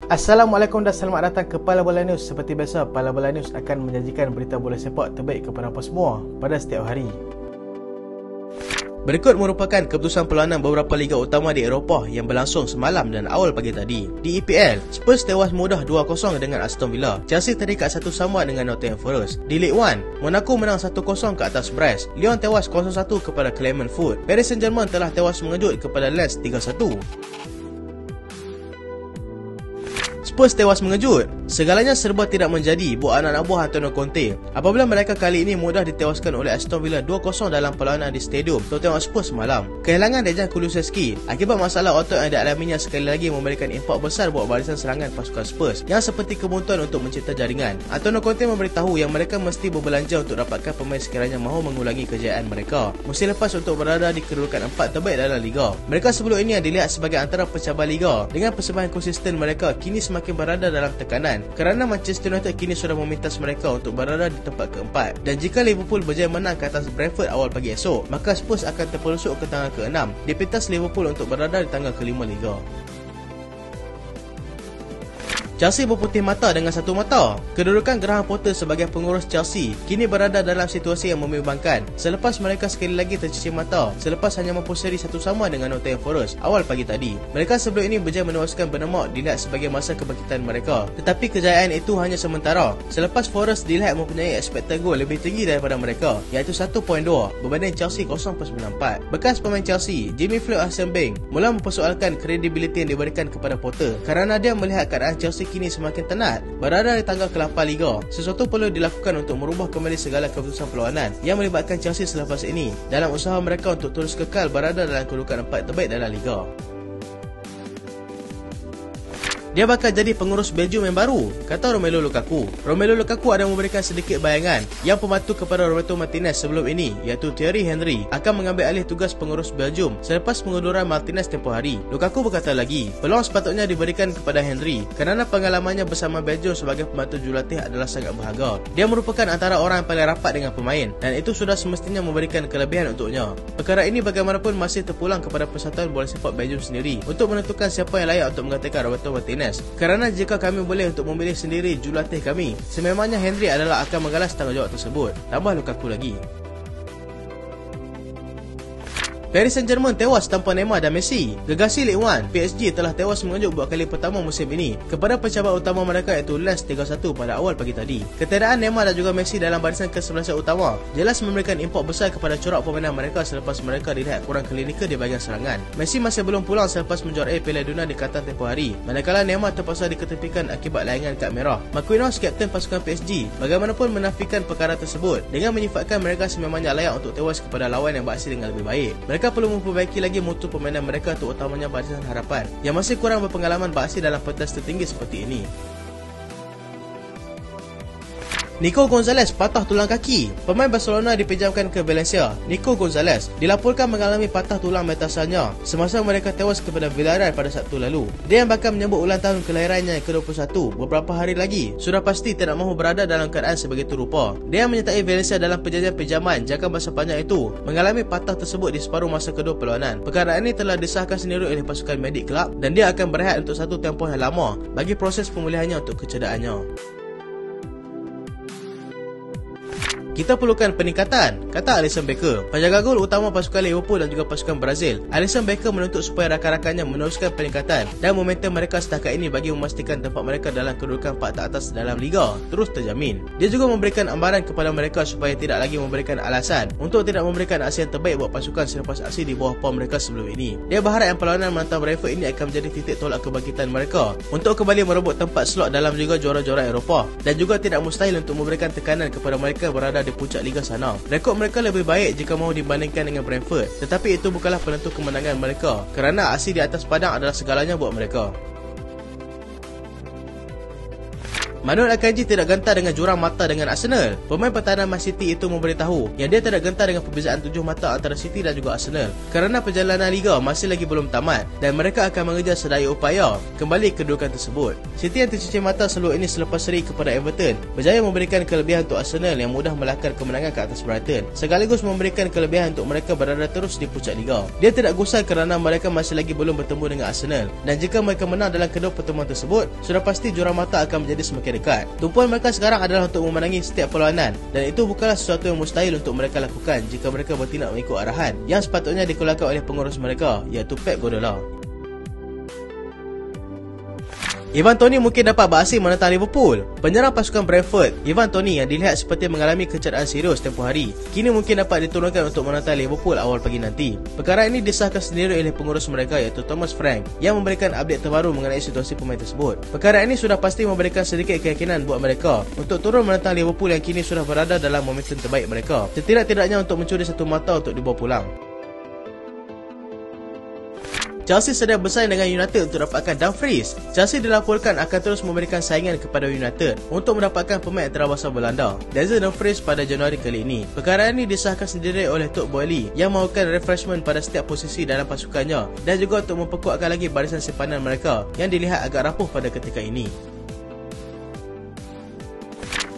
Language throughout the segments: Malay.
Assalamualaikum dan selamat datang ke Pala Bola News. Seperti biasa, Pala Bola News akan menjanjikan berita bola sepak terbaik kepada anda semua pada setiap hari. Berikut merupakan keputusan perlawanan beberapa liga utama di Eropah yang berlangsung semalam dan awal pagi tadi. Di EPL, Spurs tewas mudah 2-0 dengan Aston Villa. Chelsea terikat 1 sama dengan Nottingham Forest. Di Ligue 1, Monaco menang 1-0 ke atas Brest. Lyon tewas 0-1 kepada Clermont Foot. Paris Saint-Germain telah tewas mengejut kepada Lens 3-1. Spurs tewas mengejut. Segalanya serba tidak menjadi buat anak-anak buah Antonio Conte apabila mereka kali ini mudah ditewaskan oleh Aston Villa 2-0 dalam perlawanan di stadium Tottenham Hotspur semalam. Kehilangan Dejan Kulusevski akibat masalah otot yang dialaminya sekali lagi memberikan impak besar buat barisan serangan pasukan Spurs yang seperti kebuntuan untuk mencipta jaringan. Antonio Conte memberitahu yang mereka mesti berbelanja untuk dapatkan pemain sekiranya mahu mengulangi kejayaan mereka musim lepas untuk berada di kedudukan 4 terbaik dalam liga. Mereka sebelum ini yang dilihat sebagai antara pencabar liga dengan persembahan konsisten mereka kini semakin berada dalam tekanan kerana Manchester United kini sudah memintas mereka untuk berada di tempat keempat, dan jika Liverpool berjaya menang ke atas Brentford awal pagi esok, maka Spurs akan terpelusuk ke tangga ke-6 di pintas Liverpool untuk berada di tangga ke-5 liga. Chelsea berputih mata dengan satu mata. Kedudukan Graham Potter sebagai pengurus Chelsea kini berada dalam situasi yang membimbangkan selepas mereka sekali lagi tercuci mata selepas hanya mampu seri 1 sama dengan Nottingham Forest awal pagi tadi. Mereka sebelum ini berjaya menewaskan Bournemouth dilihat sebagai masa kebangkitan mereka, tetapi kejayaan itu hanya sementara selepas Forest dilihat mempunyai ekspektasi gol lebih tinggi daripada mereka, iaitu 1.2 berbanding Chelsea 0.94. Bekas pemain Chelsea Jimmy Floyd-Asenbank mula mempersoalkan kredibiliti yang diberikan kepada Potter kerana dia melihat keadaan Chelsea kini semakin tenat berada di tangga ke-8 liga. Sesuatu perlu dilakukan untuk merubah kembali segala keputusan perlawanan yang melibatkan Chelsea selepas ini dalam usaha mereka untuk terus kekal berada dalam kedudukan 4 terbaik dalam liga. Dia bakal jadi pengurus Belgium yang baru, kata Romelu Lukaku. Romelu Lukaku ada memberikan sedikit bayangan yang pembantu kepada Roberto Martinez sebelum ini, iaitu Thierry Henry, akan mengambil alih tugas pengurus Belgium selepas pengunduran Martinez tempoh hari. Lukaku berkata lagi, peluang sepatutnya diberikan kepada Henry kerana pengalamannya bersama Belgium sebagai pembantu jurulatih adalah sangat berharga. Dia merupakan antara orang yang paling rapat dengan pemain dan itu sudah semestinya memberikan kelebihan untuknya. Perkara ini bagaimanapun masih terpulang kepada Persatuan Bola Sepak Belgium sendiri untuk menentukan siapa yang layak untuk menggantikan Roberto Martinez. Kerana jika kami boleh untuk memilih sendiri jurulatih kami, sememangnya Henry adalah akan menggalas tanggungjawab tersebut, tambah Lukaku lagi. Paris Saint-Germain tewas tanpa Neymar dan Messi. Gegasi Ligue 1, PSG telah tewas mengejut buat kali pertama musim ini kepada pencabar utama mereka iaitu Lens 3-1 pada awal pagi tadi. Ketiadaan Neymar dan juga Messi dalam barisan ke-11 utama jelas memberikan impak besar kepada corak permainan mereka selepas mereka dilihat kurang klinikal di bahagian serangan. Messi masih belum pulang selepas menjuarai Piala Dunia di Qatar tempoh hari, manakala Neymar terpaksa diketepikan akibat layangan kad merah. Marquinhos, kapten pasukan PSG, bagaimanapun menafikan perkara tersebut dengan menyifatkan mereka sememangnya layak untuk tewas kepada lawan yang beraksi dengan lebih baik. Mereka perlu memperbaiki lagi mutu permainan mereka terutamanya barisan harapan yang masih kurang berpengalaman beraksi dalam pentas tertinggi seperti ini. Nico Gonzalez patah tulang kaki. Pemain Barcelona dipinjamkan ke Valencia. Nico Gonzalez dilaporkan mengalami patah tulang metatarsalnya semasa mereka tewas kepada Villarreal pada Sabtu lalu. Dia yang bakal menyambut ulang tahun kelahirannya yang ke-21 beberapa hari lagi sudah pasti tidak mahu berada dalam keadaan sebegitu rupa. Dia yang menyertai Valencia dalam perjanjian pinjaman jangka masa panjang itu mengalami patah tersebut di separuh masa kedua perlawanan. Perkara ini telah disahkan sendiri oleh pasukan medik kelab dan dia akan berehat untuk satu tempoh yang lama bagi proses pemulihannya untuk kecederaan. Kita perlukan peningkatan, kata Alisson Becker, penjaga gol utama pasukan Liverpool dan juga pasukan Brazil. Alisson Becker menuntut supaya rakan-rakannya meneruskan peningkatan dan momentum mereka setakat ini bagi memastikan tempat mereka dalam kedudukan 4 teratas dalam liga terus terjamin. Dia juga memberikan ambaran kepada mereka supaya tidak lagi memberikan alasan untuk tidak memberikan aksi yang terbaik buat pasukan selepas aksi di bawah form mereka sebelum ini. Dia berharap yang perlawanan menentang Brentford ini akan menjadi titik tolak kebangkitan mereka untuk kembali merebut tempat slot dalam Liga Juara-Juara Eropah, dan juga tidak mustahil untuk memberikan tekanan kepada mereka berada di puncak liga sana. Rekod mereka lebih baik jika mahu dibandingkan dengan Brentford, tetapi itu bukanlah penentu kemenangan mereka kerana aksi di atas padang adalah segalanya buat mereka. Manuel Akanji tidak gentar dengan jurang mata dengan Arsenal. Pemain pertahanan Man City itu memberitahu yang dia tidak gentar dengan perbezaan 7 mata antara City dan juga Arsenal kerana perjalanan Liga masih lagi belum tamat dan mereka akan mengejar sedaya upaya kembali kedudukan tersebut. City yang tercuci mata seluruh ini selepas seri kepada Everton berjaya memberikan kelebihan untuk Arsenal yang mudah melahkan kemenangan ke atas Brighton sekaligus memberikan kelebihan untuk mereka berada terus di puncak Liga. Dia tidak gusar kerana mereka masih lagi belum bertemu dengan Arsenal dan jika mereka menang dalam kedua pertemuan tersebut, sudah pasti jurang mata akan menjadi semakin dekat. Tumpuan mereka sekarang adalah untuk memenangi setiap perlawanan dan itu bukanlah sesuatu yang mustahil untuk mereka lakukan jika mereka bertindak mengikut arahan yang sepatutnya dikeluarkan oleh pengurus mereka, iaitu Pep Guardiola. Ivan Toney mungkin dapat beraksi menentang Liverpool. Penyerang pasukan Brentford, Ivan Toney yang dilihat seperti mengalami kecederaan serius tempoh hari, kini mungkin dapat diturunkan untuk menentang Liverpool awal pagi nanti. Perkara ini disahkan sendiri oleh pengurus mereka iaitu Thomas Frank yang memberikan update terbaru mengenai situasi pemain tersebut. Perkara ini sudah pasti memberikan sedikit keyakinan buat mereka untuk turun menentang Liverpool yang kini sudah berada dalam momentum terbaik mereka, setidak-tidaknya untuk mencuri satu mata untuk dibawa pulang. Chelsea sedang bersaing dengan United untuk dapatkan Dumfries. Chelsea dilaporkan akan terus memberikan saingan kepada United untuk mendapatkan pemain antarabangsa Belanda, Denzel Dumfries pada Januari kali ini. Perkara ini disahkan sendiri oleh Todd Boehly yang mahukan refreshment pada setiap posisi dalam pasukannya dan juga untuk memperkuatkan lagi barisan simpanan mereka yang dilihat agak rapuh pada ketika ini.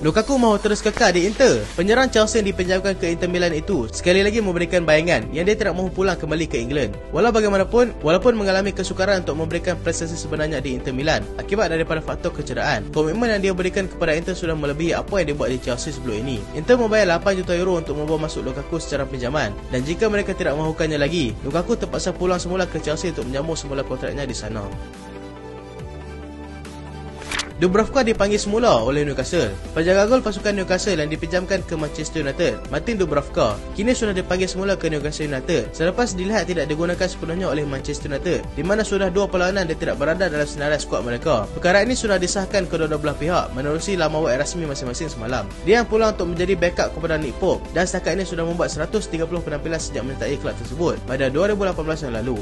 Lukaku mahu terus kekal di Inter. Penyerang Chelsea yang dipinjamkan ke Inter Milan itu sekali lagi memberikan bayangan yang dia tidak mahu pulang kembali ke England. Walau bagaimanapun, walaupun mengalami kesukaran untuk memberikan prestasi sebenarnya di Inter Milan akibat daripada faktor kecederaan, komitmen yang dia berikan kepada Inter sudah melebihi apa yang dia buat di Chelsea sebelum ini. Inter membayar 8 juta euro untuk membawa masuk Lukaku secara pinjaman dan jika mereka tidak mahukannya lagi, Lukaku terpaksa pulang semula ke Chelsea untuk menyambung semula kontraknya di sana. Dubravka dipanggil semula oleh Newcastle. Penjaga gol pasukan Newcastle yang dipinjamkan ke Manchester United, Martin Dubravka, kini sudah dipanggil semula ke Newcastle United selepas dilihat tidak digunakan sepenuhnya oleh Manchester United, di mana sudah 2 perlawanan dia tidak berada dalam senarai skuad mereka. Perkara ini sudah disahkan kedua-dua belah pihak menerusi laman web rasmi masing-masing semalam. Dia yang pulang untuk menjadi backup kepada Nick Pope dan setakat ini sudah membuat 130 penampilan sejak menyertai kelab tersebut pada 2018 yang lalu.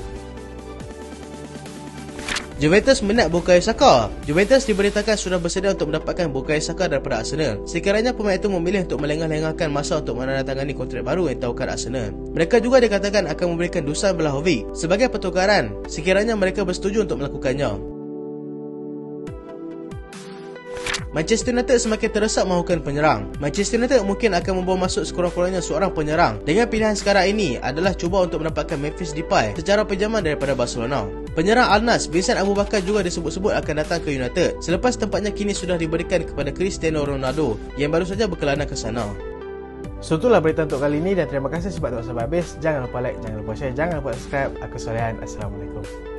Juventus minat Bukayo Saka. Juventus diberitakan sudah bersedia untuk mendapatkan Bukayo Saka daripada Arsenal sekiranya pemain itu memilih untuk melengah-lengahkan masa untuk menandatangani kontrak baru yang ditawarkan Arsenal. Mereka juga dikatakan akan memberikan Dusan Vlahovic sebagai pertukaran sekiranya mereka bersetuju untuk melakukannya. Manchester United semakin terdesak mahukan penyerang. Manchester United mungkin akan membawa masuk sekurang-kurangnya seorang penyerang. Dengan pilihan sekarang ini adalah cuba untuk mendapatkan Memphis Depay secara pinjaman daripada Barcelona. Penyerang Al Nassr, Vincent Abu Bakar juga disebut-sebut akan datang ke United selepas tempatnya kini sudah diberikan kepada Cristiano Ronaldo yang baru saja berkelana ke sana. So itulah berita untuk kali ini dan terima kasih sebab tengok sampai habis. Jangan lupa like, jangan lupa share, jangan lupa subscribe. Aku Solehan. Assalamualaikum.